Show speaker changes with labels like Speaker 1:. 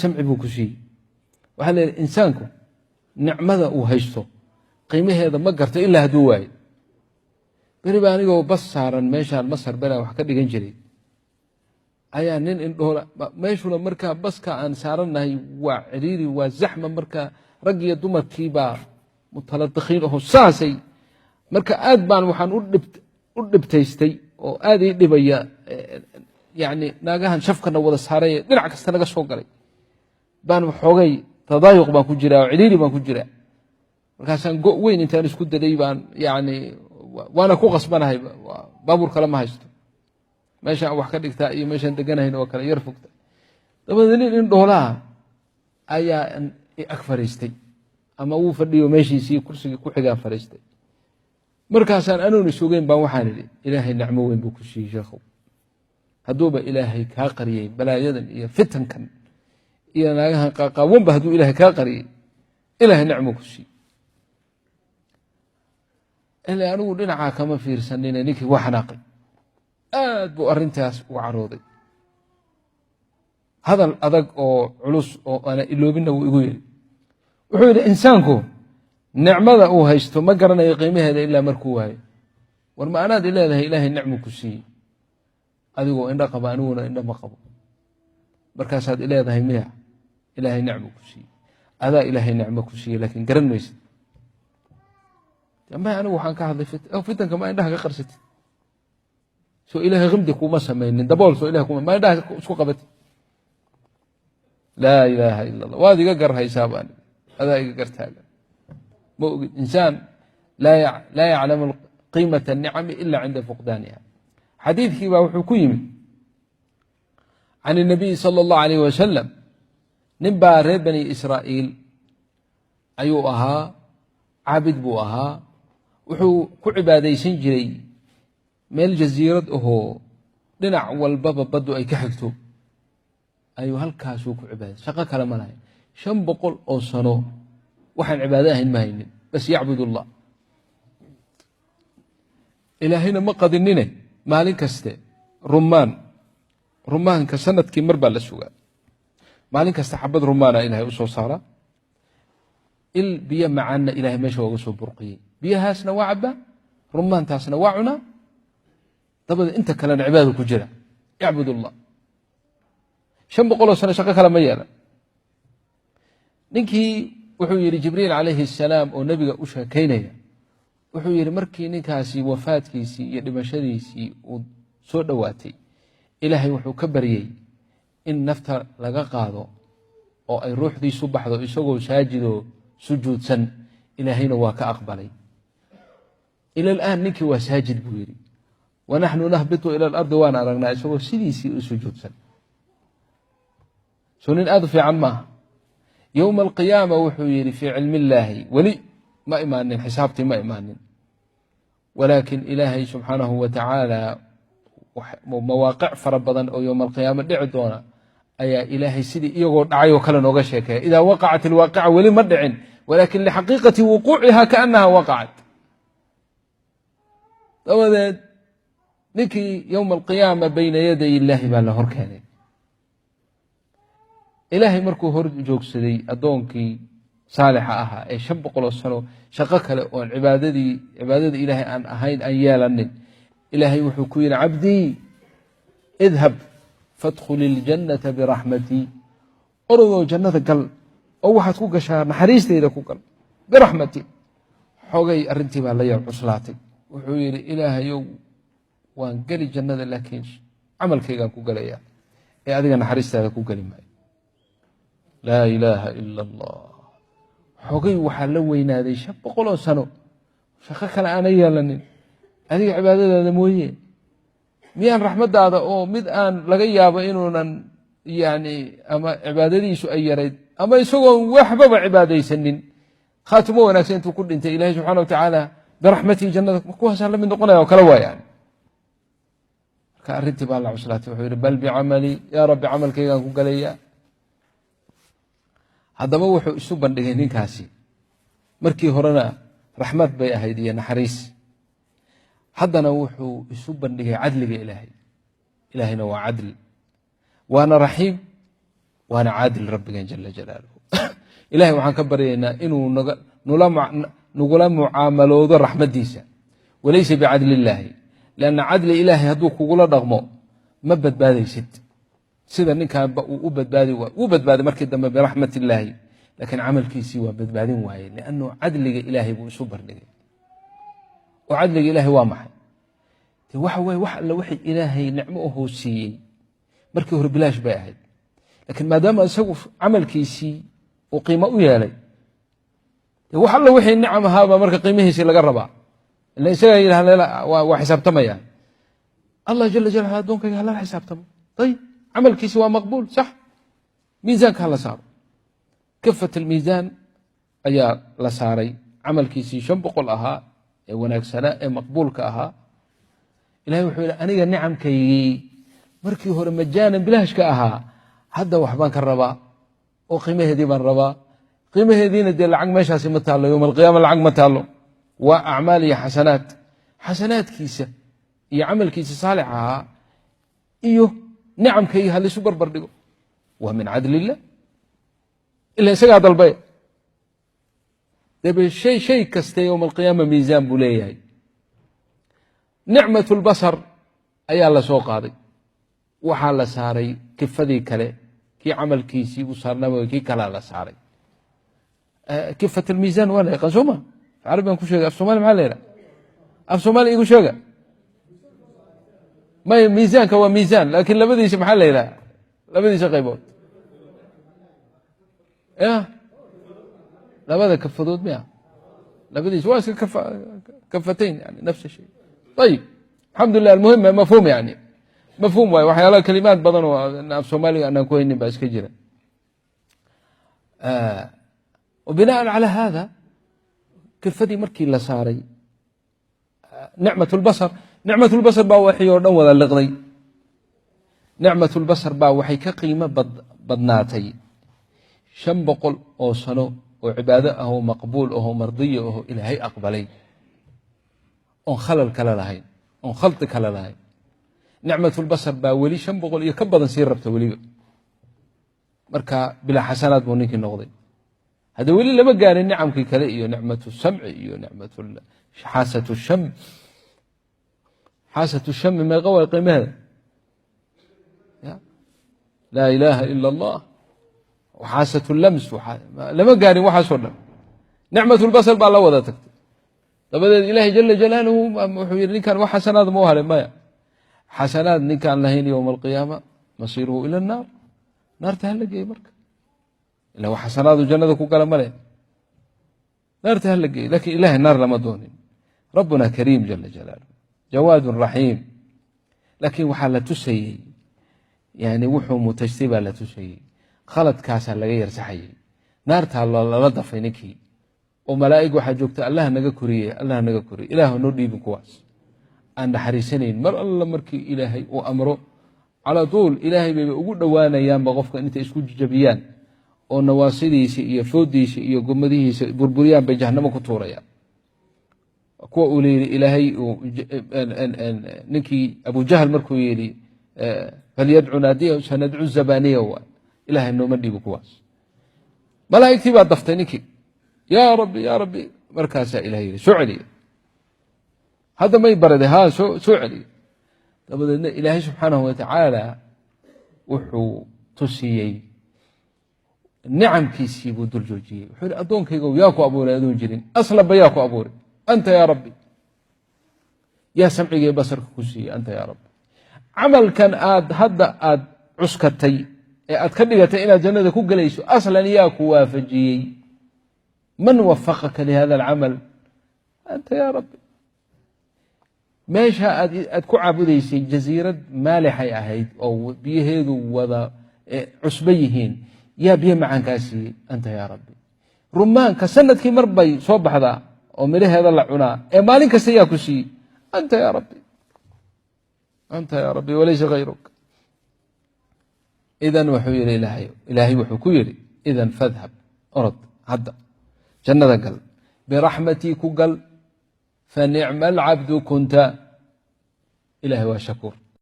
Speaker 1: samci buu ku siiyey waxaa la yidhi insaanku nicmada uu haysto qiimaheeda ma garto ilaa hadduu waayo beri baa anigoo bas saaran meeshaan masar belaan wax ka dhigan jiray ayaa nin indhoola meeshuna markaa baska aan saarannahay waa ciriiri waa zaxma markaa rag iyo dumarkii baa mutaladikhiin aho saasay marka aad baan waxaan u dhibtaystay oo aad ii dhibaya yani naagahan shafkana wada saaray dhinac kasta naga soo galay baan xoogay tadaayuq baan ku jiraa oo ciriiri baan ku jiraa markaasaan go' weyn intaan isku daday baan yani waana ku qasbanahay baabuur kale ma haysto meeshaan wax ka dhigtaa iyo meeshaan deganahayn oo kale yar fogta dabadeed nin indhoolaha ayaa ag fariistay ama wuu fadhiyo meeshiisii kursigii ku xigaan fariistay markaasaan anuuna sugeyn baan waxaan idhi ilaahay nicmo weyn buu ku siiyey sheekhow hadduuba ilaahay kaa qariyey balaayadan iyo fitankan iyo naagahan qaaqaawanba hadduu ilaahay kaa qariyey ilaahay nicmo ku siiyey ilaa anigu dhinacaa kama fiirsanine ninkii waa xanaaqay aad buu arrintaas u carooday hadal adag oo culus oo aana iloobinna wuu igu yidhi wuxuu yidhi insaanku nicmada uu haysto ma garanayo qiimaheeda ilaa markuu waayo war ma anaad i leedahay ilaahay nicmu ku siiyey adigoo indho qaba aniguna indho ma qabo markaasaad i leedahay miya ilaahay nicmu ku siiyey adaa ilaahay nicmo ku siiyey laakiin garan maysid ma anigu waxaan ka hadlay fitanka ma indhaha ka qarsatid soo ilaahay qimdi kuma samaynin dabool soo ilahay ma indhaha isku qabatid laa ilaaha ila allah waad iga garhaysaa baan adaa iga gartaagan ma ogid insaan laa yaclamu qiimata anicami ila cinda fuqdaaniha xadiidkii baa wuxuu ku yimid can الnabiyi salى اllahu alayh wasalam nin baa reer bani israa'iil ayuu ahaa caabid buu ahaa wuxuu ku cibaadaysan jiray meel jasiirad ahoo dhinac walbaba baddu ay ka xigto ayuu halkaasuu ku cibaadayay shaqo kale ma lahayn 500 oo sano waxaan cibaado ahayn ma haynin bas yacbud allah ilaahayna ma qadinine maalin kaste rumaanka sanadkii mar baa la sugaa maalin kasta xabad rumaana ilaahay u soo saara il biyo macaanna ilaahay meesha ooga soo burqiyey biyahaasna waa cabaa rumaantaasna waa cunaa dabada inta kalena cibaado ku jira yacbud allah 500 sano shaqo kale ma yeelan ninkii wuxuu yidhi jibriil calayhi assalaam oo nebiga u sheekaynaya wuxuu yidhi markii ninkaasi wafaadkiisii iyo dhimashadiisii uu soo dhowaatay ilaahay wuxuu ka baryey in nafta laga qaado oo ay ruuxdiisu baxdo isagoo saajidoo sujuudsan ilaahayna waa ka aqbalay ila alaan ninkii waa saajid buu yidhi wanaxnu nahbitu ila alardi waan aragnaa isagoo sidiisii u sujuudsan soo nin aad u fiican maaha yowma alqiyaama wuxuu yidhi fii cilmi illaahi weli ma imaanin xisaabtii ma imaanin walaakin ilaahay subxaanahu wa tacaala mawaaqic fara badan oo yowma alqiyaama dhici doona ayaa ilaahay sidii iyagoo dhacay oo kale nooga sheekeeya idaa waqacat ilwaaqica weli ma dhicin walaakin lixaqiiqati wuquuciha kaannaha waqacat dabadeed ninkii yowma alqiyaama bayna yaday illaahi baa la hor keenay ilaahay markuu hor joogsaday addoonkii saalixa ahaa ee 500 sano shaqo kale oon cibaadada ilaahay aan ahayn aan yeelanin ilaahay wuxuu ku yidhi cabdii idhab fadkhul iljannata biraxmatii orodoo jannada gal oo waxaad ku gashaa naxariisteyda ku gal biraxmatii xogay arrintii baa la yar cuslaatay wuxuu yidhi ilaahayow waan geli jannada laakiin camalkaygaan ku galayaa ee adiga naxariistaada ku geli maayo laa ilaaha ila allah xogay waxaa la weynaaday 500 sano shaqo kale aana yeelanin adiga cibaadadaada mooye miyaan raxmaddaada oo mid aan laga yaabo inuunan yani ama cibaadadiisu ay yarayd ama isagoon waxbaba cibaadaysanin khaatimo wanaagsan intuu ku dhintay ilaahay subxaana wa tacaala biraxmatii jannada kuwaasaan la mid noqonaya oo kale waayaan marka arrintii baa la cuslaatay wuxuu yidhi bal bicamalii yaa rabbi camalkaygaan ku galayaa haddaba wuxuu isu bandhigay ninkaasi markii horena raxmad bay ahayd iyo naxariis haddana wuxuu isu bandhigay cadliga ilaahay ilaahayna waa cadli waana raxiim waana caadil rabbigan jala jalaaluhu ilaahay waxaan ka baryaynaa inuu nagula mucaamaloodo raxmadiisa walaysa bicadli illaahi lianna cadli ilaahay hadduu kugula dhaqmo ma badbaadaysid sida ninkaanba uu u badbaaday markii dambe biraxmat illaahi laakiin camalkiisii waa badbaadin waaye liannu cadliga ilaahay buu isu bardhigay oo cadliga ilaahay waa maxay de waxa waye wax alla wixii ilaahay nicmo u hoosiiyey markii hore bilaash bay ahayd laakiin maadaama isagu camalkiisii uu qiimo u yeelay de wax alla wixii nicam ahaabaa marka qiimihiisii laga rabaa ila isagaa yidhaha waa xisaabtamayaan allah jala jalaala addoonkayga halala xisaabtamo ayib camalkiisi waa maqbuul sax miisaanka hala saaro kafat almiisaan ayaa la saaray camalkiisii 500 ahaa ee wanaagsanaa ee maqbuulka ahaa ilahay wuxuu yidhi aniga nicamkaygii markii hore majaanan bilaashka ahaa hadda waxbaan ka rabaa oo qiimaheedii baan rabaa qiimaheediina dee lacag meeshaasi ma taallo yowma alqiyaama lacag ma taallo waa acmaal iyo xasanaat xasanaadkiisa iyo camalkiisa saalix ahaa iyo nicamkaygi ha laysu barbar dhigo waa min cadli illah ila isagaa dalbaya debe shay kaste yowma alqiyaama miisaan buu leeyahay nicmat lbasar ayaa la soo qaaday waxaa la saaray kifadii kale kii camalkiisii u saarnaa kii kalaa la saaray kifat almiisaan waa la yaqaan soo ma carabigan ku sheega af soomali maxaa la yidhaha af soomaali igu sheega may miisaanka waa miisaan laakiin labadiisa maxaa la yidhaha labadiisa qaybood ya labada kafadood miya labadiisa waa iska kafatayn yani nafs shay ayib alxamdulilah almuhim mafhuum yani mafhuum waaye waxyaalaha kalimaad badan oo af soomaaliga anaan ku haynin baa iska jira وبناء على هذا كفدي مركي لا ساري نعمة البصر با وحي oo dhan wada liqday نعمة البصر ba waxay ka qiimo badnaatay 500 oo sano oo cibaado ah oo maqbuul ah oo mardiyo ah ilaahay aqbalay oo khalal kala lahayn oo khalti kala lahayn نعمة البصر ba wali 500 iyo ka badan sii rabta waliba marka bila xasanaad buu ninkii noqday هذا ولي لما قال النعم كي كلا إيو نعمة السمع إيو نعمة حاسة الشم حاسة الشم ما قوى قيمة لا إله إلا الله وحاسة اللمس لما قال وحاسة نعمة البصر بالله وذا تكتب فبدأ الإله جل جلاله وحوير كان وحسنات موهر ما حسنات كان لهين يوم القيامة مصيره إلى النار نار تهلق مركب لو حسنات جنة كوكلا ملئ نار تهلق لكن إله النار لما دون ربنا كريم جل جلاله جواد رحيم لكن وحالة تسيي يعني وحو متجتبة لا تسيي خلط كاسا لغير سحي نار تهلا لضف نكي وملائك وحجوكت الله نغا كوريه إله نردي بكواس أن حريسنين مر الله مركي إلهي وأمره على طول إلهي بيبقى أقول دوانا أيام بغفك أنت إسكو جبيان oo nawaasidiisa iyo foodiisa iyo gomadihiisa burburiyaan bay jahannamo ku tuurayaan kuwa uu leeyahay ilaahay ninkii Abu Jahl markuu yiri falyad'u naadiya sanad'u zabaniya wa ilaahay nooma dhibo kuwaas malaa'iktii baa daftay ninkii ya rabbi markaasa ilaahay su'ali hada may barade ha su'ali dabadeedna ilaahay subhanahu wa ta'ala wuxuu tusiyay نعم كيسي بودل جوجي وحول أدونك يقول ياكو أبوري أدون جرين أصلا بياكو أبوري أنت يا ربي يا سمعي بصرك كسي أنت يا ربي عمل كان هذا عسكتي أتكلمت إلى جنة كوك ليسو أصلا ياكو وافجي من وفقك لهذا العمل أنت يا ربي ما شاء أتكو عبديسي جزيرة مالحي أهيد أو بيهيدو وذا عسبيهين يا بيه معان كاسي أنت يا ربي رمان كسنة كي مربي صوب هذا ومره هذا العنا مالين كسيا كسي أنت يا ربي وليس غيرك إذن وحوير إلهي وحكويري إذن فاذهب أرد هذا جنة قل برحمتي كقل فنعم العبد كنت إلهي وشكور